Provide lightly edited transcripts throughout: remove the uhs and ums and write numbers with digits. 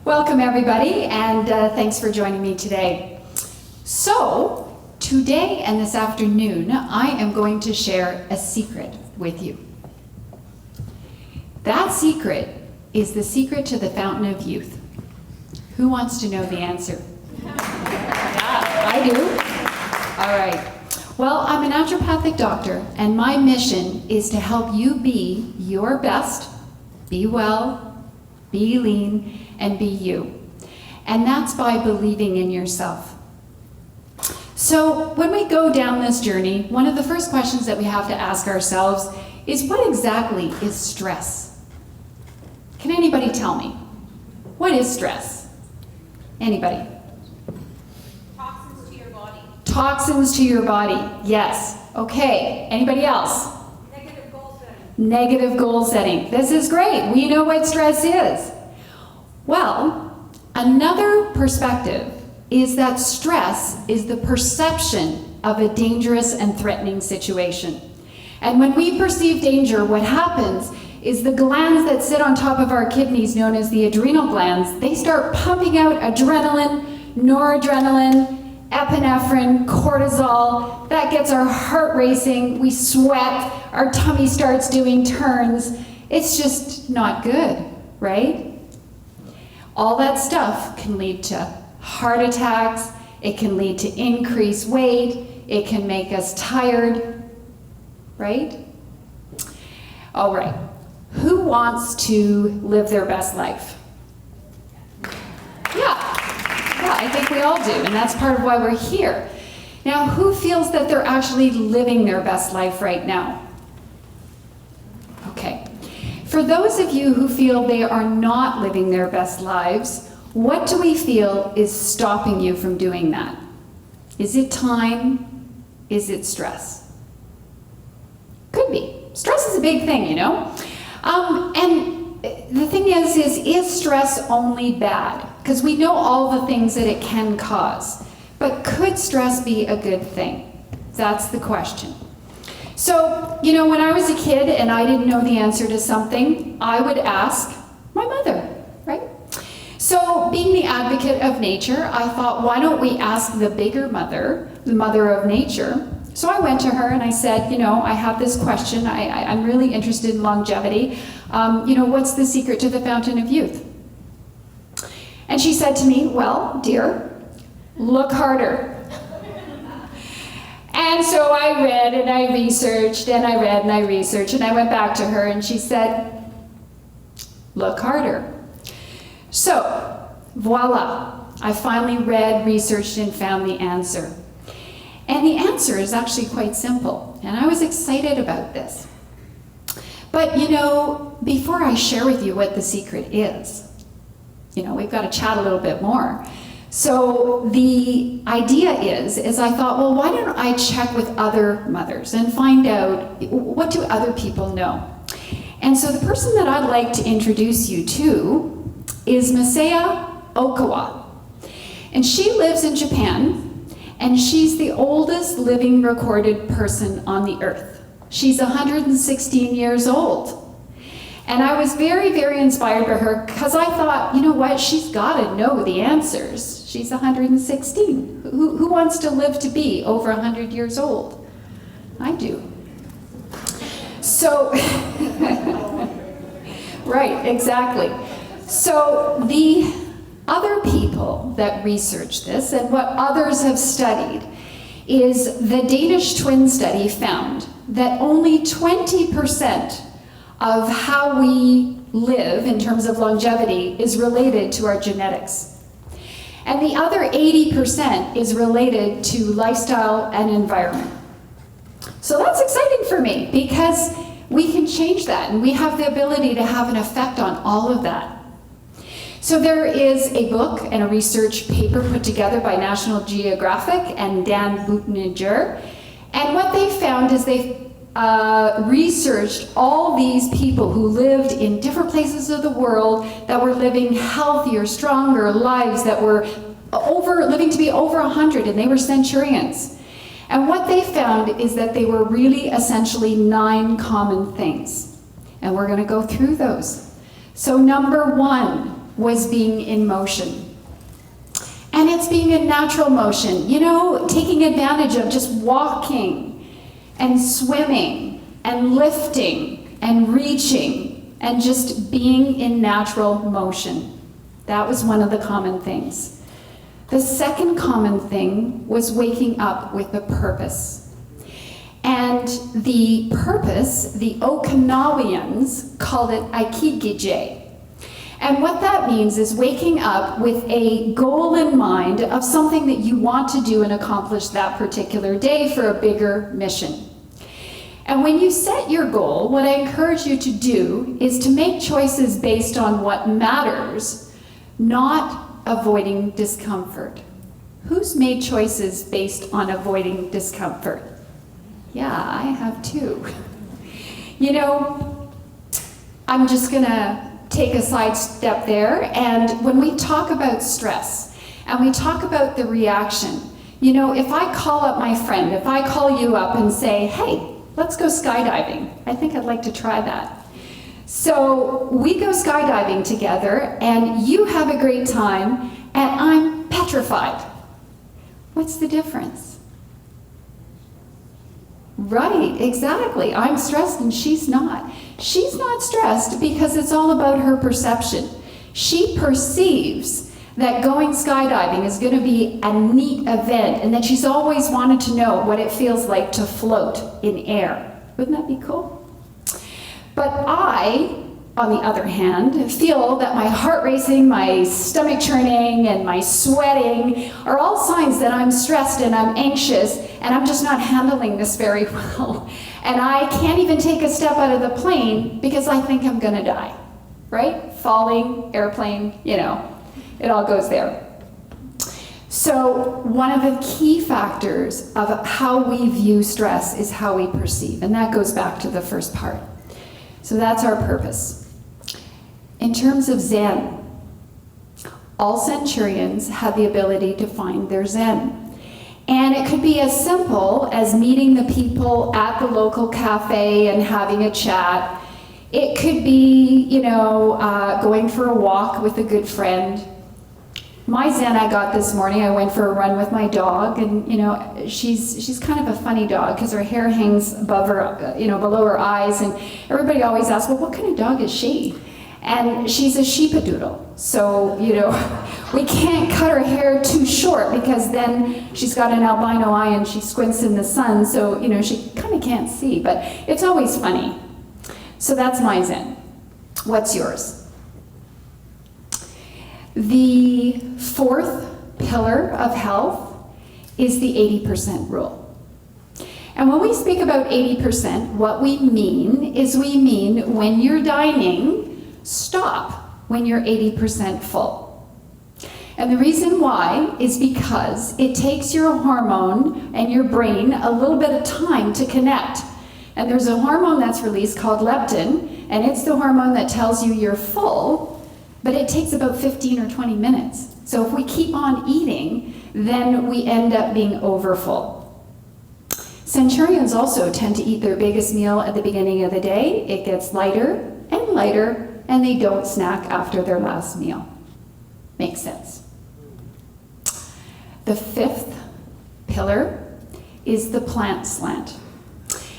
Welcome everybody, and thanks for joining me today. So, today and this afternoon, I am going to share a secret with you. That secret is the secret to the fountain of youth. Who wants to know the answer? Yeah, I do. All right. Well, I'm a naturopathic doctor, and my mission is to help you be your best, be well, be lean, and be you. And that's by believing in yourself. So when we go down this journey, one of the first questions that we have to ask ourselves is, what exactly is stress? Can anybody tell me? What is stress? Anybody? Toxins to your body. Toxins to your body, yes. Okay, anybody else? Negative goal setting. Negative goal setting. This is great. We know what stress is. Well, another perspective is that stress is the perception of a dangerous and threatening situation. And when we perceive danger, what happens is the glands that sit on top of our kidneys, known as the adrenal glands, they start pumping out adrenaline, noradrenaline, epinephrine, cortisol. That gets our heart racing, we sweat, our tummy starts doing turns. It's just not good, right? All that stuff can lead to heart attacks, it can lead to increased weight, it can make us tired, right? All right, who wants to live their best life? Yeah, I think we all do, and that's part of why we're here. Now, who feels that they're actually living their best life right now? Okay. For those of you who feel they are not living their best lives, what do we feel is stopping you from doing that? Is it time? Is it stress? Could be. Stress is a big thing, you know? And the thing is stress only bad? Because we know all the things that it can cause. But could stress be a good thing? That's the question. So, you know, when I was a kid and I didn't know the answer to something, I would ask my mother, right? So, being the advocate of nature, I thought, why don't we ask the bigger mother, the mother of nature? So I went to her and I said, you know, I have this question. I'm really interested in longevity. You know, what's the secret to the fountain of youth? And she said to me, well, dear, look harder. And so I read and I researched and I read and I researched and I went back to her and she said, look harder. So, voila, I finally read, researched, and found the answer. And the answer is actually quite simple, and I was excited about this. But you know, before I share with you what the secret is, you know, we've got to chat a little bit more. So the idea is I thought, well, why don't I check with other mothers and find out, what do other people know? And so the person that I'd like to introduce you to is Masaya Okawa. And she lives in Japan, and she's the oldest living recorded person on the earth. She's 116 years old. And I was very, very inspired by her because I thought, you know what, she's got to know the answers. She's 116. Who wants to live to be over 100 years old? I do. So, right, exactly. So the other people that researched this and what others have studied is the Danish twin study found that only 20% of how we live in terms of longevity is related to our genetics. And the other 80% is related to lifestyle and environment. So that's exciting for me because we can change that and we have the ability to have an effect on all of that. So there is a book and a research paper put together by National Geographic and Dan Buttninger. And what they found is they researched all these people who lived in different places of the world that were living healthier, stronger lives, that were living to be over 100, and they were centurions. And what they found is that they were really essentially 9 common things. And we're going to go through those. So number 1, was being in motion. And it's being in natural motion, you know, taking advantage of just walking and swimming and lifting and reaching and just being in natural motion. That was one of the common things. The second common thing was waking up with a purpose. And the purpose, the Okinawians called it Aikigije. And what that means is waking up with a goal in mind of something that you want to do and accomplish that particular day for a bigger mission. And when you set your goal, what I encourage you to do is to make choices based on what matters, not avoiding discomfort. Who's made choices based on avoiding discomfort? Yeah, I have too. You know, I'm just gonna take a side step there, and when we talk about stress and we talk about the reaction, you know, if I call up my friend, if I call you up and say, hey, let's go skydiving, I think I'd like to try that. So we go skydiving together and you have a great time and I'm petrified. What's the difference? Right, exactly. I'm stressed and she's not. She's not stressed because it's all about her perception. She perceives that going skydiving is going to be a neat event and that she's always wanted to know what it feels like to float in air. Wouldn't that be cool? But I, on the other hand, feel that my heart racing, my stomach churning, and my sweating are all signs that I'm stressed and I'm anxious and I'm just not handling this very well. And I can't even take a step out of the plane because I think I'm gonna die, right? Falling, airplane, you know, it all goes there. So one of the key factors of how we view stress is how we perceive, and that goes back to the first part. So that's our purpose. In terms of Zen, all centurions had the ability to find their Zen. And it could be as simple as meeting the people at the local cafe and having a chat. It could be, you know, going for a walk with a good friend. My Zen I got this morning, I went for a run with my dog, and you know, she's kind of a funny dog because her hair hangs above her, you know, below her eyes, and everybody always asks, well, what kind of dog is she? And she's a sheepadoodle, so you know, we can't cut her hair too short because then she's got an albino eye and she squints in the sun, so you know, she kind of can't see, but it's always funny. So that's my Zen. What's yours? The fourth pillar of health is the 80% rule. And when we speak about 80%, what we mean is we mean when you're dining, stop when you're 80% full. And the reason why is because it takes your hormone and your brain a little bit of time to connect. And there's a hormone that's released called leptin, and it's the hormone that tells you you're full, but it takes about 15 or 20 minutes. So if we keep on eating, then we end up being overfull. Centurions also tend to eat their biggest meal at the beginning of the day. It gets lighter and lighter, and they don't snack after their last meal. Makes sense. The fifth pillar is the plant slant.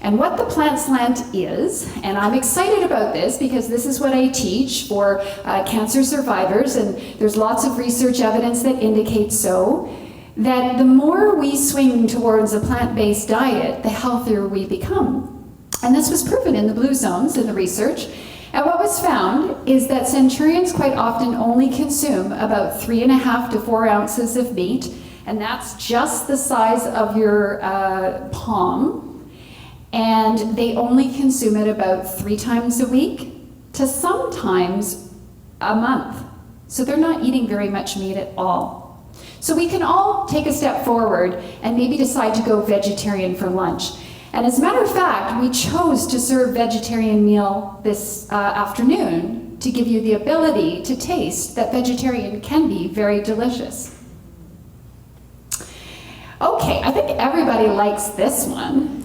And what the plant slant is, and I'm excited about this because this is what I teach for cancer survivors, and there's lots of research evidence that indicates so, that the more we swing towards a plant-based diet, the healthier we become. And this was proven in the blue zones in the research. And what was found is that centurions quite often only consume about 3.5 to 4 ounces of meat, and that's just the size of your palm. And they only consume it about 3 times a week to sometimes a month. So they're not eating very much meat at all. So we can all take a step forward and maybe decide to go vegetarian for lunch. And as a matter of fact, we chose to serve vegetarian meal this afternoon to give you the ability to taste that vegetarian can be very delicious. Okay, I think everybody likes this one.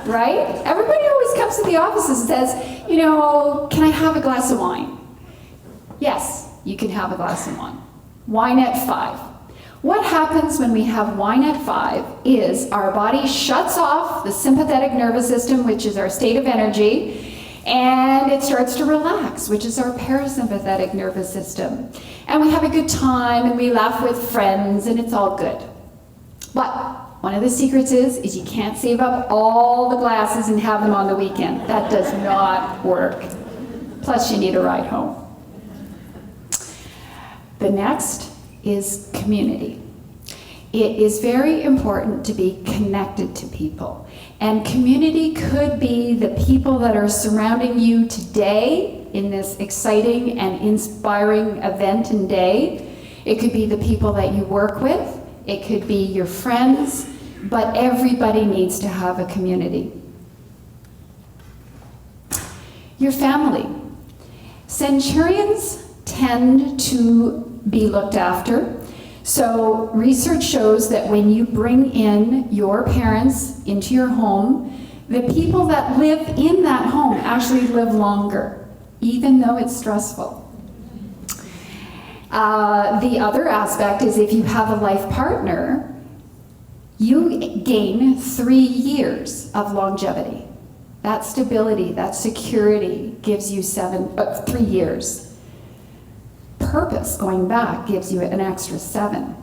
Right? Everybody always comes to the office and says, you know, can I have a glass of wine? Yes, you can have a glass of wine. Wine at 5. What happens when we have wine at 5 is our body shuts off the sympathetic nervous system, which is our state of energy, and it starts to relax, which is our parasympathetic nervous system. And we have a good time, and we laugh with friends, and it's all good. But one of the secrets is you can't save up all the glasses and have them on the weekend. That does not work. Plus, you need a ride home. The next is community. It is very important to be connected to people. And community could be the people that are surrounding you today in this exciting and inspiring event and day. It could be the people that you work with. It could be your friends. But everybody needs to have a community. Your family. Centurions tend to be looked after. So research shows that when you bring in your parents into your home, the people that live in that home actually live longer, even though it's stressful. The other aspect is if you have a life partner, you gain 3 years of longevity. That stability, that security gives you 3 years. Purpose, going back, gives you an extra 7.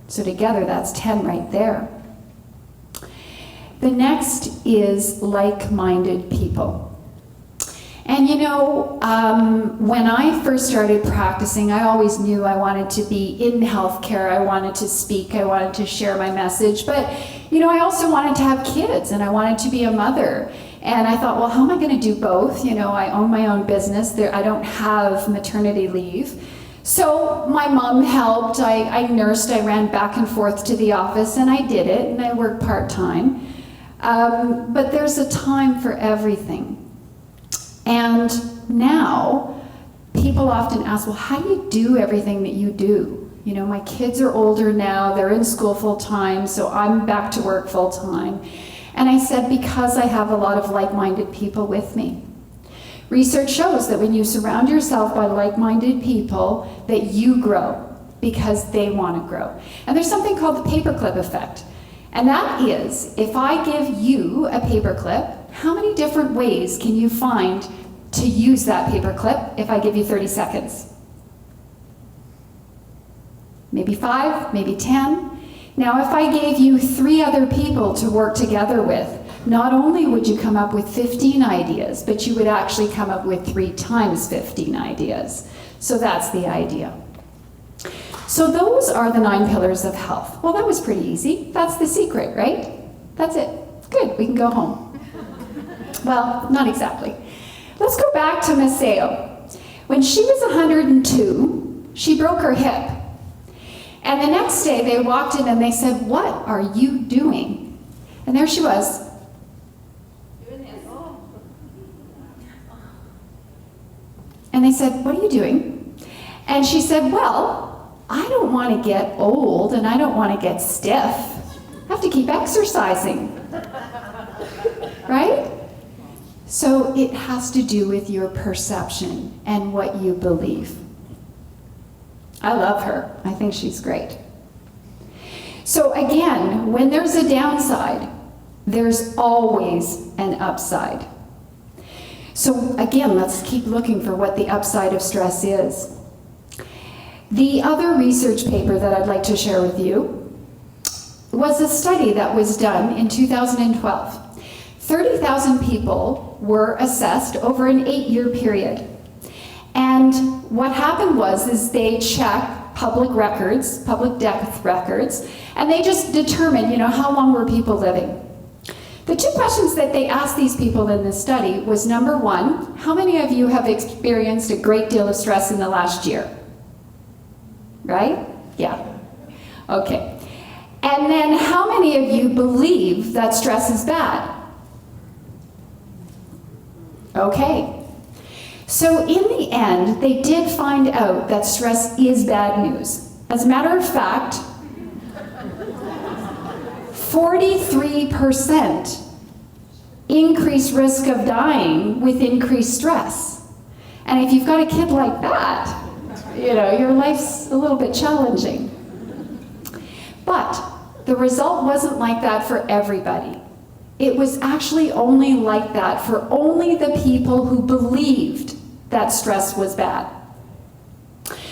So together that's 10 right there. The next is like-minded people. And you know, when I first started practicing, I always knew I wanted to be in healthcare, I wanted to speak, I wanted to share my message, but you know, I also wanted to have kids and I wanted to be a mother. And I thought, well, how am I going to do both? You know, I own my own business. I don't have maternity leave. So my mom helped. I nursed. I ran back and forth to the office, and I did it, and I worked part-time. But there's a time for everything. And now, people often ask, well, how do you do everything that you do? You know, my kids are older now. They're in school full-time, so I'm back to work full-time. And I said, because I have a lot of like-minded people with me. Research shows that when you surround yourself by like-minded people, that you grow because they want to grow. And there's something called the paperclip effect. And that is, if I give you a paperclip, how many different ways can you find to use that paperclip if I give you 30 seconds? Maybe 5, maybe 10. Now, if I gave you 3 other people to work together with, not only would you come up with 15 ideas, but you would actually come up with 3 times 15 ideas. So that's the idea. So those are the 9 pillars of health. Well, that was pretty easy. That's the secret, right? That's it. Good, we can go home. Well, not exactly. Let's go back to Maceo. When she was 102, she broke her hip. And the next day they walked in and they said, "What are you doing?" And there she was. And they said, "What are you doing?" And she said, "Well, I don't want to get old and I don't want to get stiff. I have to keep exercising." Right? So it has to do with your perception and what you believe. I love her. I think she's great. So again, when there's a downside, there's always an upside. So again, let's keep looking for what the upside of stress is. The other research paper that I'd like to share with you was a study that was done in 2012. 30,000 people were assessed over an 8-year period. And what happened was they checked public records, public death records, and they just determined, you know, how long were people living. The 2 questions that they asked these people in this study was, number 1, how many of you have experienced a great deal of stress in the last year? Right? Yeah. Okay. And then how many of you believe that stress is bad? Okay. So in the end, they did find out that stress is bad news. As a matter of fact, 43% increased risk of dying with increased stress. And if you've got a kid like that, your life's a little bit challenging. But the result wasn't like that for everybody. It was actually only like that for only the people who believed that stress was bad.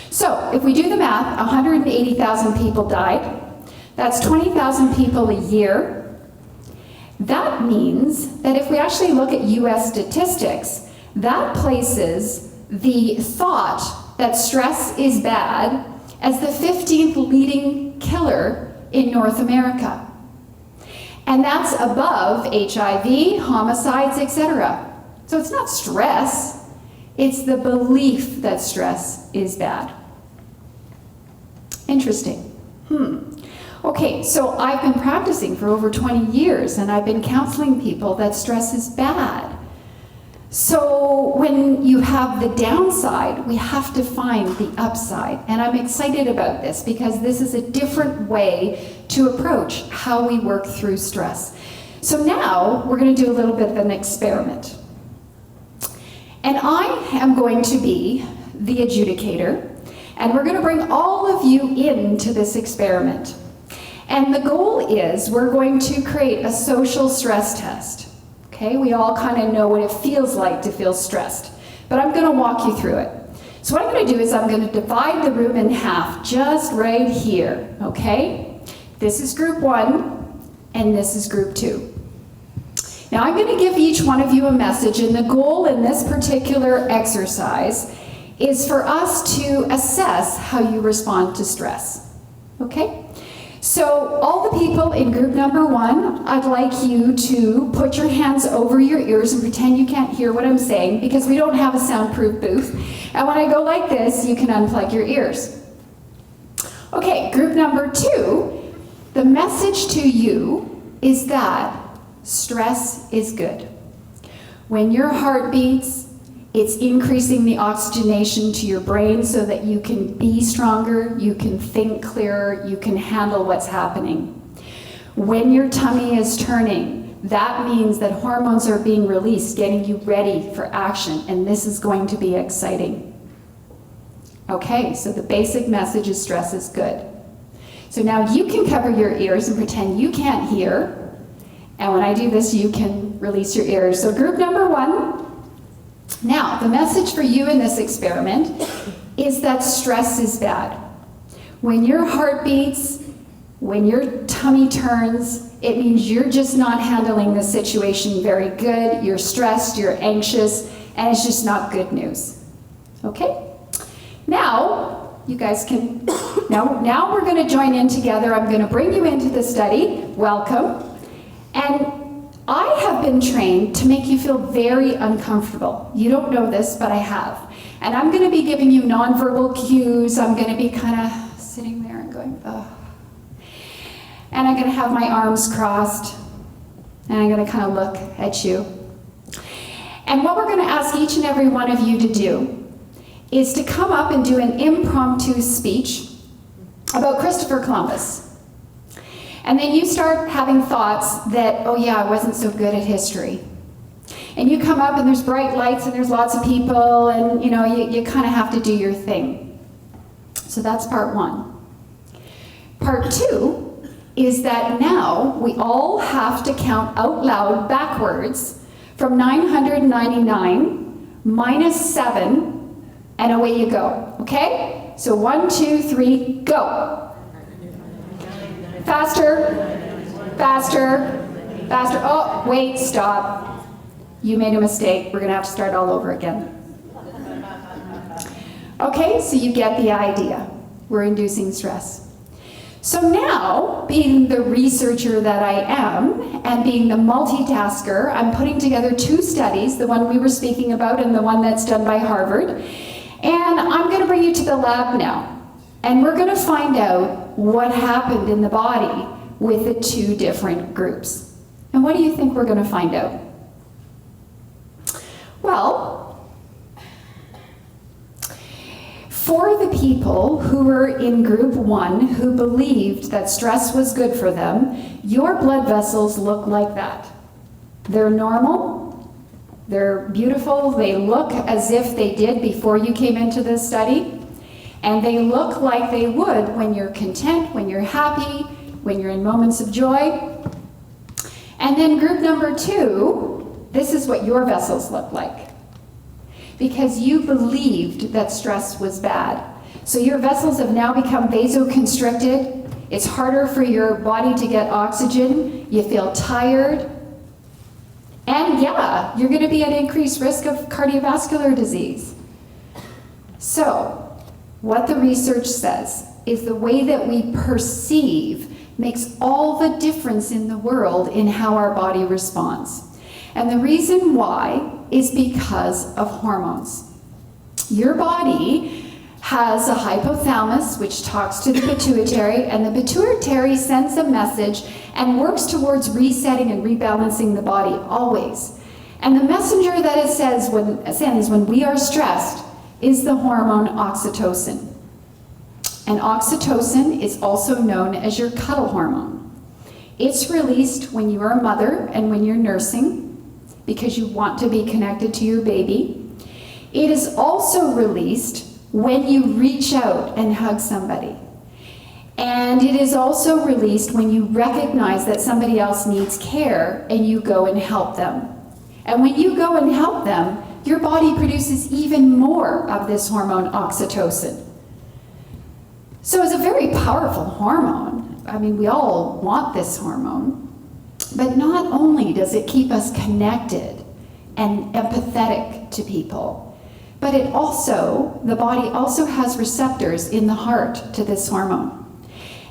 So if we do the math, 180,000 people died. That's 20,000 people a year. That means that if we actually look at US statistics, that places the thought that stress is bad as the 15th leading killer in North America. And that's above HIV, homicides, etc. So it's not stress, it's the belief that stress is bad. Interesting. Okay, so I've been practicing for over 20 years and I've been counseling people that stress is bad. So when you have the downside, we have to find the upside. And I'm excited about this because this is a different way to approach how we work through stress. So now we're going to do a little bit of an experiment. And I am going to be the educator, and we're going to bring all of you into this experiment. And the goal is we're going to create a social stress test. Okay, we all kind of know what it feels like to feel stressed, but I'm going to walk you through it. So what I'm going to do is I'm going to divide the room in half, just right here, okay? This is group 1, and this is group 2. Now I'm going to give each one of you a message, and the goal in this particular exercise is for us to assess how you respond to stress, okay? So all the people in group number 1, I'd like you to put your hands over your ears and pretend you can't hear what I'm saying because we don't have a soundproof booth. And when I go like this, you can unplug your ears. Okay, group number 2, the message to you is that stress is good. When your heart beats, it's increasing the oxygenation to your brain so that you can be stronger, you can think clearer, you can handle what's happening. When your tummy is turning, that means that hormones are being released, getting you ready for action, and this is going to be exciting. Okay, so the basic message is stress is good. So now you can cover your ears and pretend you can't hear, and when I do this, you can release your ears. So group number 1, now, the message for you in this experiment is that stress is bad. When your heart beats, when your tummy turns, it means you're just not handling the situation very good, you're stressed, you're anxious, and it's just not good news. Okay? Now, you guys can, now we're going to join in together. I'm going to bring you into the study. Welcome. And I have been trained to make you feel very uncomfortable. You don't know this, but I have. And I'm going to be giving you nonverbal cues. I'm going to be kind of sitting there and going, ugh. And I'm going to have my arms crossed. And I'm going to kind of look at you. And what we're going to ask each and every one of you to do is to come up and do an impromptu speech about Christopher Columbus. And then you start having thoughts that, oh yeah, I wasn't so good at history. And you come up and there's bright lights and there's lots of people and you kind of have to do your thing. So that's part 1. Part 2 is that now we all have to count out loud backwards from 999 minus 7 and away you go, okay? So 1, 2, 3, go. Faster, faster, faster. Oh, wait, stop. You made a mistake. We're going to have to start all over again. Okay, so you get the idea. We're inducing stress. So now, being the researcher that I am, and being the multitasker, I'm putting together 2 studies, the one we were speaking about and the one that's done by Harvard. And I'm going to bring you to the lab now. And we're going to find out what happened in the body with the 2 different groups. And what do you think we're going to find out? Well, for the people who were in group 1 who believed that stress was good for them, your blood vessels look like that. They're normal, They're beautiful. They look as if they did before you came into this study. And they look like they would when you're content, when you're happy, when you're in moments of joy. And then group number 2, this is what your vessels look like. Because you believed that stress was bad. So your vessels have now become vasoconstricted. It's harder for your body to get oxygen. You feel tired. And yeah, you're going to be at increased risk of cardiovascular disease. So, what the research says is the way that we perceive makes all the difference in the world in how our body responds. And the reason why is because of hormones. Your body has a hypothalamus which talks to the pituitary, and the pituitary sends a message and works towards resetting and rebalancing the body always. And the messenger that it sends when we are stressed is the hormone oxytocin. And oxytocin is also known as your cuddle hormone. It's released when you are a mother and when you're nursing because you want to be connected to your baby. It is also released when you reach out and hug somebody. And it is also released when you recognize that somebody else needs care and you go and help them. And when you go and help them, your body produces even more of this hormone oxytocin. So it's a very powerful hormone. I mean, we all want this hormone. But not only does it keep us connected and empathetic to people, but the body also has receptors in the heart to this hormone.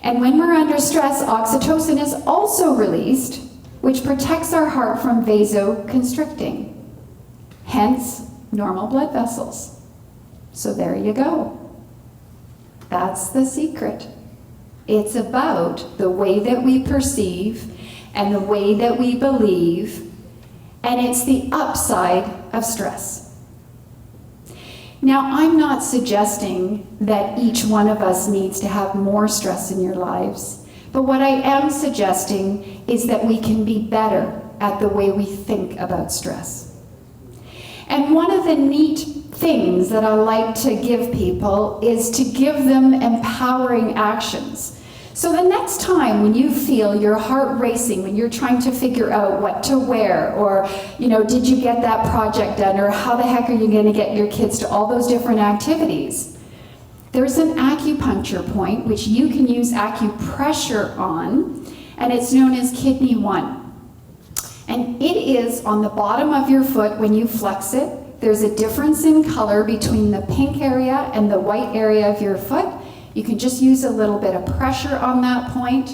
And when we're under stress, oxytocin is also released, which protects our heart from vasoconstricting. Hence, normal blood vessels. So there you go. That's the secret. It's about the way that we perceive and the way that we believe, and it's the upside of stress. Now, I'm not suggesting that each one of us needs to have more stress in your lives, but what I am suggesting is that we can be better at the way we think about stress. And one of the neat things that I like to give people is to give them empowering actions. So the next time when you feel your heart racing, when you're trying to figure out what to wear, or, did you get that project done, or how the heck are you going to get your kids to all those different activities, there's an acupuncture point which you can use acupressure on, and it's known as kidney 1. And it is on the bottom of your foot when you flex it. There's a difference in color between the pink area and the white area of your foot. You can just use a little bit of pressure on that point,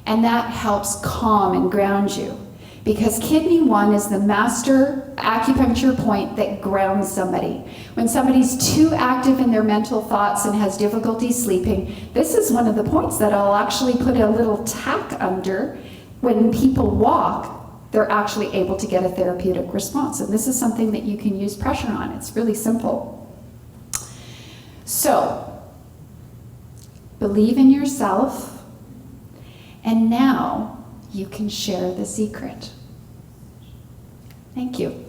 and that helps calm and ground you. Because kidney 1 is the master acupuncture point that grounds somebody. When somebody's too active in their mental thoughts and has difficulty sleeping, this is one of the points that I'll actually put a little tack under. When people walk, they're actually able to get a therapeutic response. And this is something that you can use pressure on. It's really simple. So, believe in yourself, and now you can share the secret. Thank you.